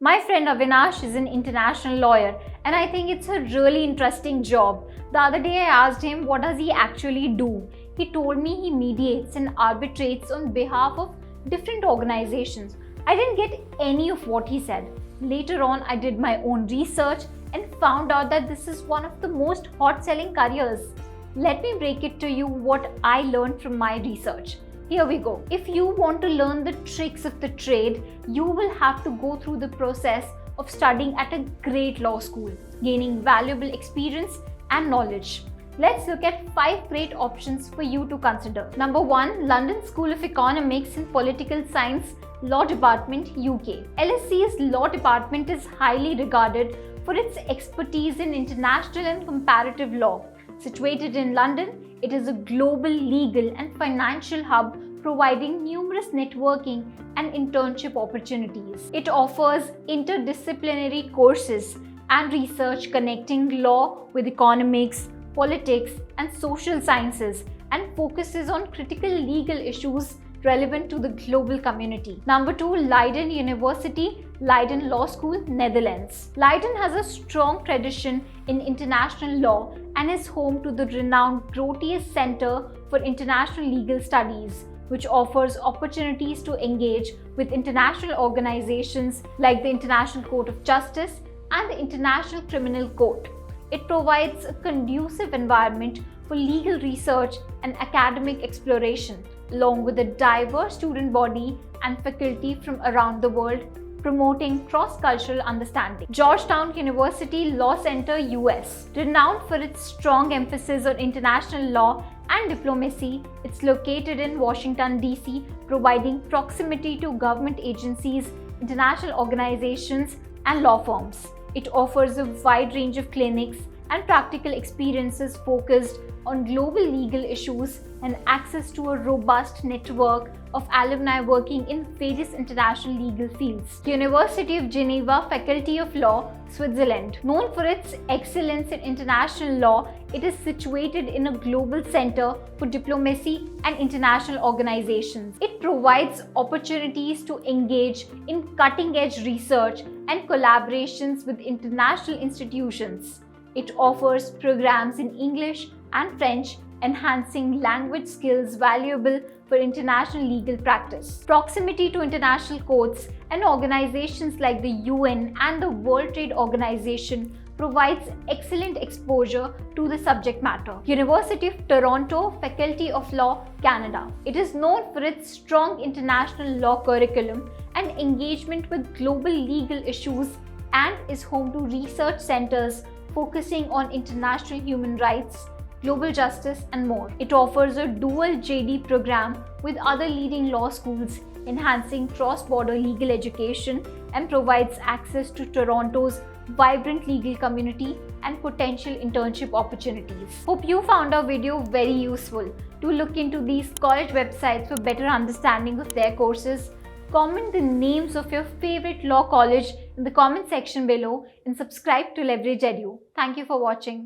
My friend Avinash is an international lawyer and I think it's a really interesting job. The other day I asked him what does he actually do. He told me he mediates and arbitrates on behalf of different organizations. I didn't get any of what he said. Later on, I did my own research and found out that this is one of the most hot-selling careers. Let me break it to you what I learned from my research. Here we go. If you want to learn the tricks of the trade, you will have to go through the process of studying at a great law school, gaining valuable experience and knowledge. Let's look at 5 great options for you to consider. Number 1, London School of Economics and Political Science Law Department, UK. LSE's law department is highly regarded for its expertise in international and comparative law. Situated in London, it is a global legal and financial hub providing numerous networking and internship opportunities. It offers interdisciplinary courses and research connecting law with economics, politics, and social sciences, and focuses on critical legal issues relevant to the global community. Number 2, Leiden University, Leiden Law School, Netherlands. Leiden has a strong tradition in international law and is home to the renowned Grotius Centre for International Legal Studies, which offers opportunities to engage with international organizations like the International Court of Justice and the International Criminal Court. It provides a conducive environment for legal research and academic exploration, along with a diverse student body and faculty from around the world, promoting cross-cultural understanding. Georgetown University Law Center, US. Renowned for its strong emphasis on international law and diplomacy, it's located in Washington, D.C., providing proximity to government agencies, international organizations, and law firms. It offers a wide range of clinics and practical experiences focused on global legal issues and access to a robust network of alumni working in various international legal fields. University of Geneva Faculty of Law, Switzerland. Known for its excellence in international law, it is situated in a global center for diplomacy and international organizations. It provides opportunities to engage in cutting-edge research and collaborations with international institutions. It offers programs in English and French, enhancing language skills valuable for international legal practice. Proximity to international courts and organizations like the UN and the World Trade Organization provides excellent exposure to the subject matter. University of Toronto Faculty of Law, Canada. It is known for its strong international law curriculum and engagement with global legal issues and is home to research centers focusing on international human rights, global justice, and more. It offers a dual JD program with other leading law schools, enhancing cross-border legal education, and provides access to Toronto's vibrant legal community and potential internship opportunities. Hope you found our video very useful. Do look into these college websites for better understanding of their courses. Comment the names of your favorite law college in the comment section below and subscribe to Leverage Edu. Thank you for watching.